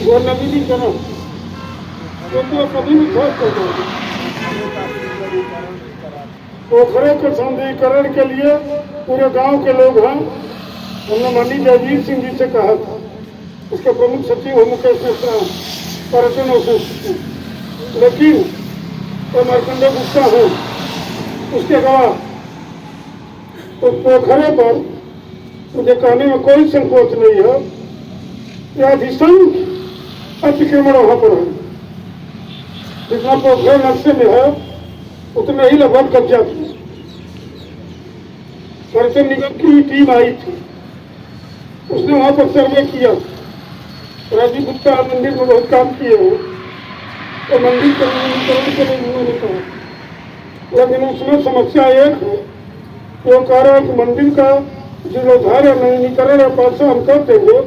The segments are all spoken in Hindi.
वो नवीनीकरण तो कभी भी ठोस हो जाएगी। पोखरे के सौंदर्यीकरण के लिए पूरे गांव के लोग हैं। हमने माननीय जयवीर सिंह जी से कहा था, उसके प्रमुख सचिव हैं मुकेश मिश्रा पर्यटन ऑफिस, लेकिन तो मार्कंडे गुप्ता हो उसके गवाह। तो पोखरे पर मुझे कहने में कोई संकोच नहीं है कि अधिसंख्य अतिक्रमण वहां पर है। जितना पोखरे नक्शे में है उतना ही लगभग कब्जा किया। पर्यटन निगम की टीम आई थी, उसने वहां पर सर्वे किया। राजीव गुप्ता मंदिर में बहुत काम किए हैं, तो मंदिर के नवीनीकरण के लिए उन्होंने कहा, लेकिन उसमें समस्या एक है कि वो कह रहा है कि मंदिर का जीर्णोद्धार या नवीनीकरण या पैसा हम कर देंगे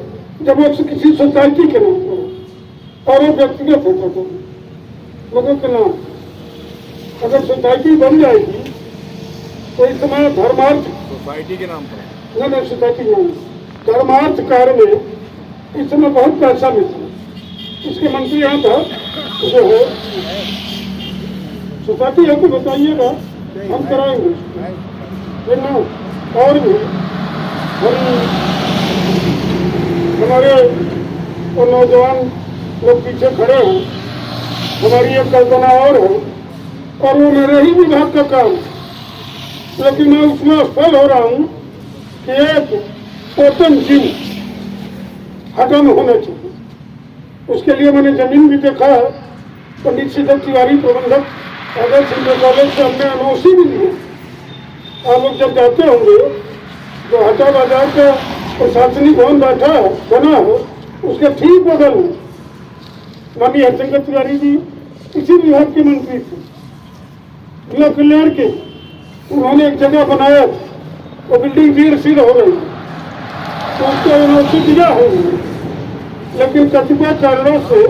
जब वो किसी सोसाइटी के नाम पर और वो व्यक्तिगत होता था लोगों के नाम। अगर सोसाइटी बन जाएगी तो इस समय धर्मार्थ सोसाइटी के नाम पर नहीं, सोसाइटी नहीं, धर्मार्थ कार्य में इस समय बहुत पैसा मिलता है। इसके मंत्री यहाँ था जो है सोसाइटी है तो बताइएगा, हम कराएंगे ना। और भी हमारे वो नौजवान लोग पीछे खड़े हैं, हमारी एक कल्पना और है, और वो मेरे ही विभाग का काम, लेकिन मैं उसमें असफल हो रहा हूँ कि एक ओपन जिम हटा में होना चाहिए। उसके लिए मैंने जमीन भी देखा है। पंडित सिद्धू तिवारी प्रबंधक आदर्श इंटर कॉलेज से हमने एनओसी भी ली। आप लोग जब जाते होंगे तो हटा बाजार का प्रशासनिक भवन बैठा है बना है, उसके ठीक बगल में माननीय हरशंकर तिवारी जी इसी विभाग के मंत्री थे, युवा कल्याण के। उन्होंने एक जगह बनाया, वो बिल्डिंग जीर्ण हो गई, तो उसको एनओसी दिया है, लेकिन कतिपय कारणों से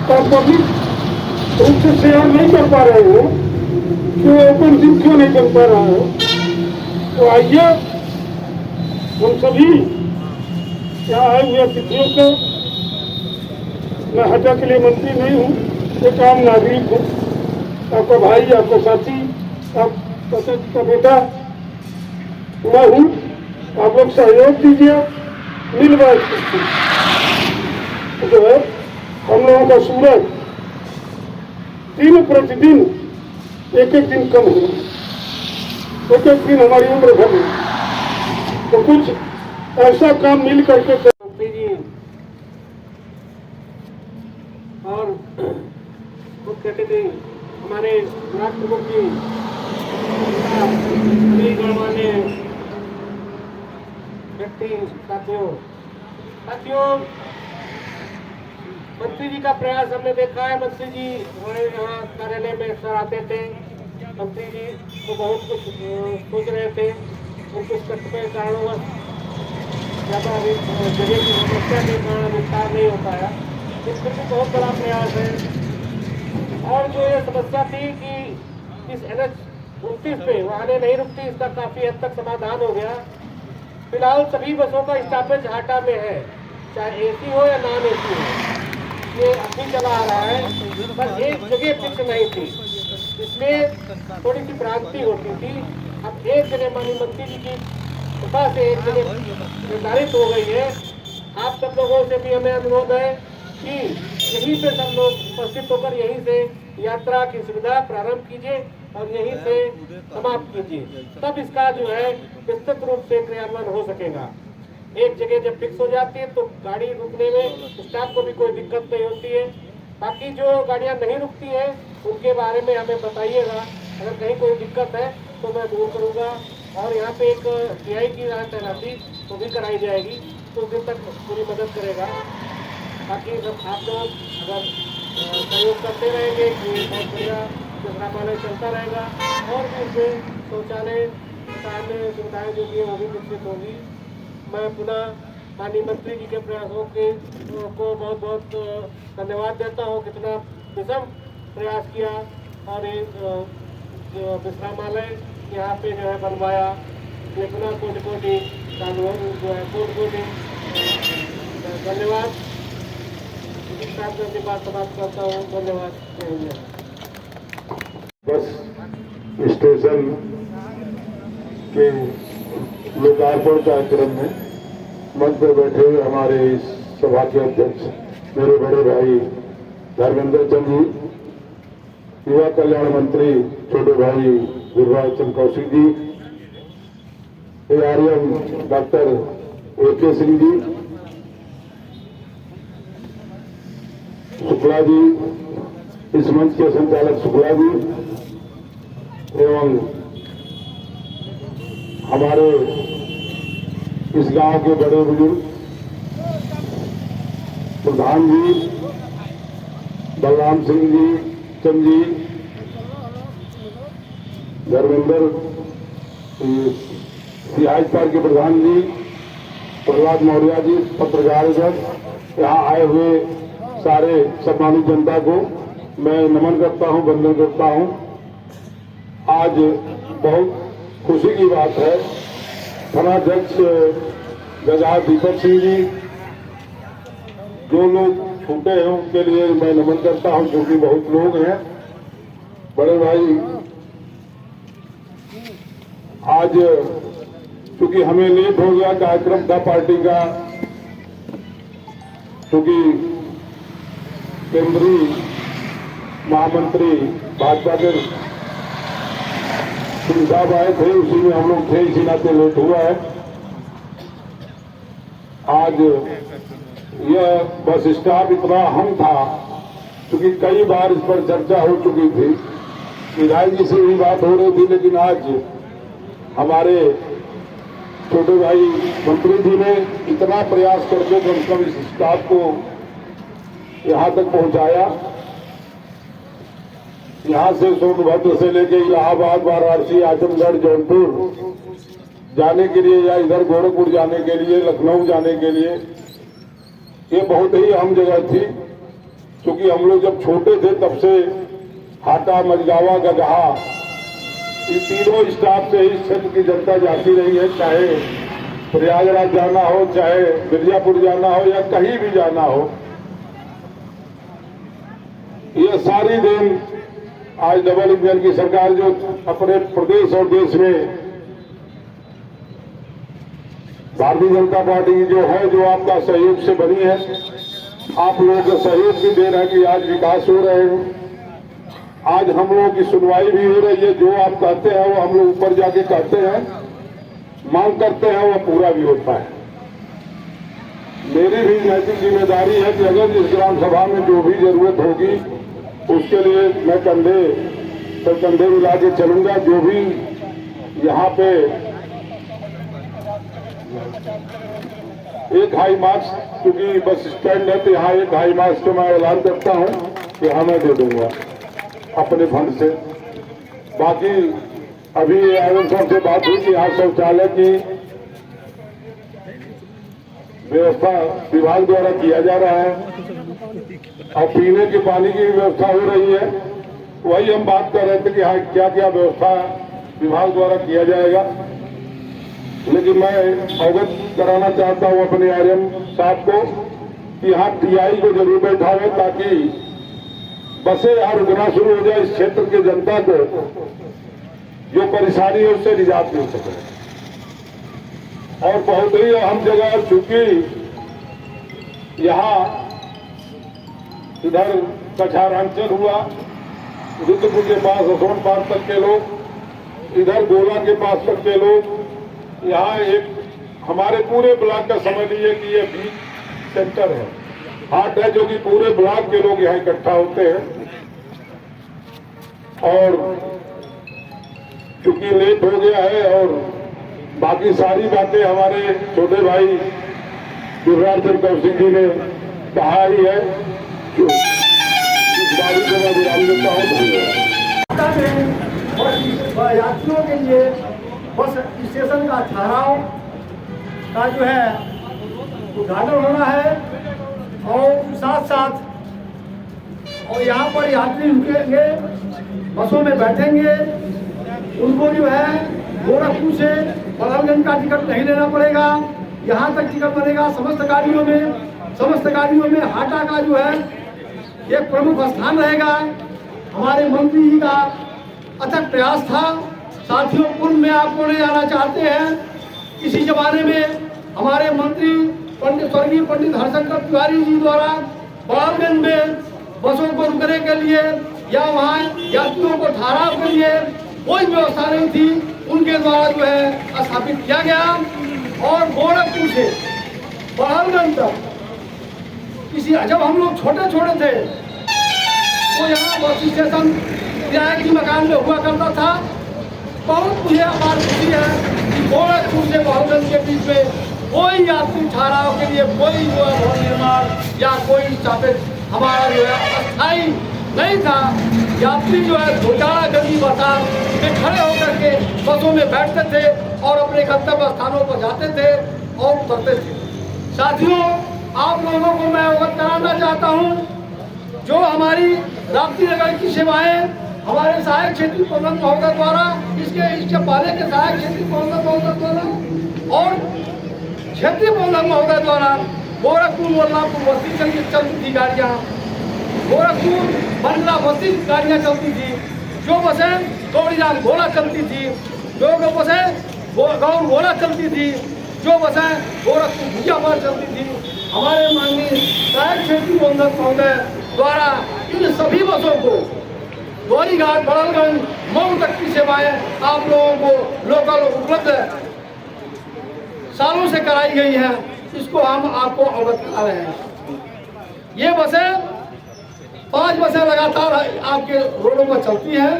पब्लिक रूप से शेयर नहीं कर पा रहे हो कि वो ओपन जिम क्यों नहीं बन पा रहा है। तो आइए हम सभी यहाँ आए हुए अतिथियों को, मैं हटा के लिए मंत्री नहीं हूँ, एक आम नागरिक हूँ, आपका भाई, आपका साथी, आपका बेटा मैं हूँ। आप लोग सहयोग दीजिए, मिल बैठ जो है हम लोगों का सूरज दिन प्रतिदिन एक एक दिन कम हो, एक एक दिन हमारी उम्र घट। तो कुछ ऐसा काम मिल करके करते जी। और वो कहते थे हमारे राष्ट्रपति जी गणमान्य व्यक्ति साथियों, मंत्री जी का प्रयास हमने देखा है। मंत्री जी हमारे यहाँ कार्यालय में अक्सर आते थे। मंत्री जी तो बहुत कुछ सोच रहे थे, और कुछ कतिपय कारणों ज़्यादा जगह की समस्या के कारण विस्तार नहीं हो पाया, इसमें भी बहुत बड़ा प्रयास है। और जो ये समस्या थी कि इस NH-29 पे वाहनें नहीं रुकती, इसका काफ़ी हद तक समाधान हो गया। फिलहाल सभी बसों का स्टॉपेज हाटा में है, चाहे AC हो या नॉन AC हो, ये अभी चला आ रहा है। पर एक जगह फिक्स नहीं थी, इसमें थोड़ी सी भ्रांति होती थी। अब एक जगह माननीय मंत्री जी की कृपा से एक जगह निर्धारित हो गई है। आप सब लोगों से भी हमें अनुरोध है कि यहीं पे सब लोग उपस्थित होकर यहीं से यात्रा की सुविधा प्रारंभ कीजिए और यहीं से समाप्त कीजिए, तब इसका जो है विस्तृत रूप से क्रियान्वयन हो सकेगा। एक जगह जब फिक्स हो जाती है तो गाड़ी रुकने में स्टाफ को भी कोई दिक्कत नहीं होती है। बाकी जो गाड़ियां नहीं रुकती हैं उनके बारे में हमें बताइएगा, अगर कहीं कोई दिक्कत है तो मैं दूर करूँगा। और यहाँ पे एक TI की तैनाती तो भी कराई जाएगी, तो उस दिन तक पूरी मदद करेगा। बाकी जब आप लोग अगर सहयोग करते रहेंगे कि बहुत बढ़िया विश्रामालय चलता रहेगा, और भी इसमें शौचालय सुविधाएँ जो भी हैं वो भी विकसित होगी। मैं पुनः माननीय मंत्री जी के प्रयासों को बहुत बहुत धन्यवाद देता हूँ। कितना विषम प्रयास किया और एक विश्रामालय यहाँ पे जो है बनवाया, ये पुनः कोटि जो है कोटि धन्यवाद। साथ में अपनी बात समाप्त करता हूँ। धन्यवाद। जय हिंद। बस स्टेशन के लोकार्पण कार्यक्रम में मंच पर बैठे हुए हमारे इस सभा के अध्यक्ष मेरे बड़े भाई धर्मेंद्र चंद जी, युवा कल्याण मंत्री छोटे भाई गिरिराज चंद्र Kaushik ji, ARM doctor AK Singh ji, Shukla ji, इस मंच के संचालक शुक्ला जी एवं हमारे इस गांव के बड़े बुजुर्ग प्रधान जी बलराम सिंह जी, चंद जी, धर्मेंद्र सियाज पार्क के प्रधान जी, प्रहलाद मौर्य जी, पत्रकार यहाँ आए हुए सारे सम्मानित जनता को मैं नमन करता हूँ, वंदन करता हूँ। आज बहुत खुशी की बात है, थानाध्यक्ष गजा दीपक सिंह जी, जो लोग छूटे हैं उनके लिए मैं नमन करता हूं, क्योंकि बहुत लोग हैं। बड़े भाई आज क्योंकि हमें लेट हो गया, कार्यक्रम था पार्टी का, क्योंकि केंद्रीय महामंत्री भाजपा के सिंह साहब आए थे, उसी में हम लोग थे, इसी नाते लेट हुआ है। आज यह बस स्टाफ इतना अहम था, क्योंकि कई बार इस पर चर्चा हो चुकी थी, विधायक जी से भी बात हो रही थी, लेकिन आज हमारे छोटे भाई मंत्री जी ने इतना प्रयास करके कम से कम इस स्टाफ को यहां तक पहुंचाया। यहां से सोनभद्र से लेके इलाहाबाद, वाराणसी, आजमगढ़, जौनपुर जाने के लिए या इधर गोरखपुर जाने के लिए, लखनऊ जाने के लिए, ये बहुत ही अहम जगह थी। क्योंकि हम लोग जब छोटे थे तब से हाटा, मझगावा, गगहा, इस तीनों स्टाफ से इस क्षेत्र की जनता जाती रही है, चाहे प्रयागराज जाना हो, चाहे मिर्जापुर जाना हो, या कहीं भी जाना हो। ये सारी दिन आज डबल इंजन की सरकार जो अपने प्रदेश और देश में भारतीय जनता पार्टी की जो है, जो आपका सहयोग से बनी है, आप लोगों का सहयोग भी दे रहे हैं कि आज विकास हो रहे हैं, आज हम लोगों की सुनवाई भी हो रही है। जो आप कहते हैं वो हम लोग ऊपर जाके कहते हैं, मांग करते हैं, वो पूरा भी होता है। मेरी भी नैतिक जिम्मेदारी है कि अगर इस ग्राम सभा में जो भी जरूरत होगी उसके लिए मैं कंधे पर कंधे मिला के चलूंगा। जो भी यहाँ पे एक हाई मार्क्स, क्योंकि बस स्टैंड है तो यहाँ एक हाई मार्क्स को मैं ऐलान करता हूँ कि हाँ मैं दे दूंगा अपने फंड से। बाकी अभी आयरन साहब से बात हुई कि यहाँ शौचालय की व्यवस्था विभाग द्वारा किया जा रहा है और पीने के पानी की भी व्यवस्था हो रही है। वही हम बात कर रहे थे कि हाँ क्या क्या व्यवस्था विभाग द्वारा किया जाएगा। लेकिन मैं अवगत कराना चाहता हूँ अपने आर्यम साहब को कि यहाँ TI को जरूर बैठावे, ताकि बसें यहाँ रुकना शुरू हो जाए। इस क्षेत्र की जनता को जो परेशानी है उससे निजात मिल सके। और बहुत ही अहम जगह, चूंकि यहाँ इधर कछारांचल हुआ, रुद्रपुर के पास असोन पार्क तक के लोग, इधर गोला के पास तक के लोग, यहाँ एक हमारे पूरे ब्लॉक का समझ लीजिए कि ये बीच सेंटर है, हाट है, जो कि पूरे ब्लॉक के लोग यहाँ इकट्ठा होते हैं। और चूंकि लेट हो गया है और बाकी सारी बातें हमारे छोटे भाई गिरिराज चंद्र कौशिक जी ने कहा ही है, इस बारी को मैं विराम देता हूँ। यात्रियों के लिए बस स्टेशन का ठहराव का जो है उद्घाटन होना है और साथ साथ और यहाँ पर यात्री रुकेंगे, बसों में बैठेंगे, उनको जो है गोरखपुर से बड़ौलगंज का टिकट नहीं लेना पड़ेगा, यहाँ तक टिकट बनेगा समस्त गाड़ियों में। समस्त गाड़ियों में हाटा का जो है एक प्रमुख स्थान रहेगा। हमारे मंत्री जी का अथक प्रयास था। साथियों, कुंभ में आप ले जाना चाहते हैं। इसी जमाने में हमारे मंत्री स्वर्गीय पंडित हरशंकर तिवारी जी द्वारा बड़ालगंज में बसों को रुकने के लिए या वहाँ यात्रियों को ठहराव के लिए कोई व्यवस्था नहीं थी, उनके द्वारा जो है स्थापित किया गया। और गोरखपुर से बड़ालगंज तक जब हम लोग छोटे छोटे थे तो यहाँ बस स्टेशन किराए की मकान में हुआ करता था। बहुत मुझे अपार खुशी है कि गोरखपुर से बड़ालगंज के बीच में कोई यात्री ठहराव के लिए कोई जो है भवन निर्माण या कोई स्थापित हमारा जो है अस्थायी नहीं था। यात्री जो है घोटाला गंदी बसा में खड़े होकर के बसों में बैठते थे और अपने गंतव्य स्थानों पर जाते थे और उतरते थे। साथियों, आप लोगों को मैं अवगत कराना चाहता हूँ, जो हमारी राप्ती नगर की सेवाएं हमारे सहायक क्षेत्रीय प्रबंधक महोदय द्वारा, इसके पहले के सहायक क्षेत्रीय प्रबंधक महोदय द्वारा और क्षेत्रीय प्रबंधक महोदय द्वारा गोरखपुर मोरलापुर बस्ती चलती थी गाड़ियाँ, गोरखपुर मंडला बस्ती गाड़ियाँ चलती थी। जो बसें गौरीराम घोड़ा चलती थी, जो बसें गौर घोड़ा चलती थी, जो बसें गोरखपुर भुजियाबाद चलती थी। हमारे माननीय सहायक क्षेत्रीय प्रबंधक महोदय द्वारा इन सभी बसों को गौरीघाट, बड़ालगंज, मऊ तक की सेवाएं आप लोगों को लोकल उपलब्ध सालों से कराई गई है। इसको हम आपको अवगत करा रहे हैं। ये बसें 5 बसें लगातार आपके रोडों पर चलती हैं।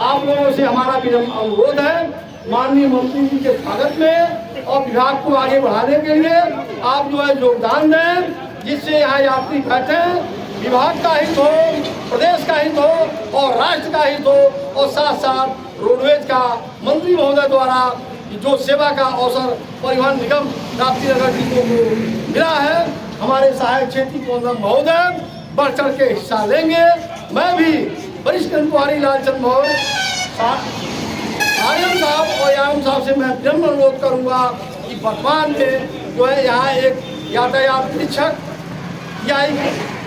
आप लोगों से हमारा विनम्र अनुरोध है, माननीय मंत्री जी के स्वागत में और विभाग को आगे बढ़ाने के लिए आप जो है योगदान दें, जिससे यहाँ यात्री बैठे, विभाग का हित हो, प्रदेश का हित हो और राष्ट्र का हित हो, और साथ साथ रोडवेज का मंत्री महोदय द्वारा जो सेवा का अवसर परिवहन निगम राप्ती नगर जिलों को मिला है, हमारे सहायक क्षेत्रीय प्रबंधक महोदय बढ़ चढ़ के हिस्सा लेंगे। मैं भी वरिष्ठ इंक्वायरी लालचंद महोदय आर्यन साहब और याम साहब से मैं विनम्र अनुरोध करूंगा कि वर्तमान में जो है यहाँ एक यातायात निरीक्षक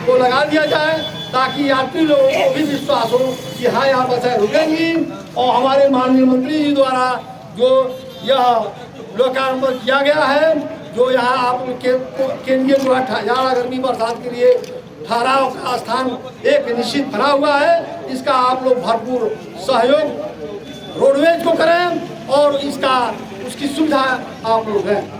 को लगा दिया जाए, ताकि यात्री लोगों को भी विश्वास हो कि हाँ यहाँ बसें रुकेंगी। और हमारे माननीय मंत्री जी द्वारा जो यह लोकार्पण किया गया है, जो यहाँ आप के लिए जो है जाड़ा गर्मी बरसात के लिए ठहराव का स्थान एक निश्चित बना हुआ है, इसका आप लोग भरपूर सहयोग रोडवेज को करें और उसकी सुविधा आप लोग हैं।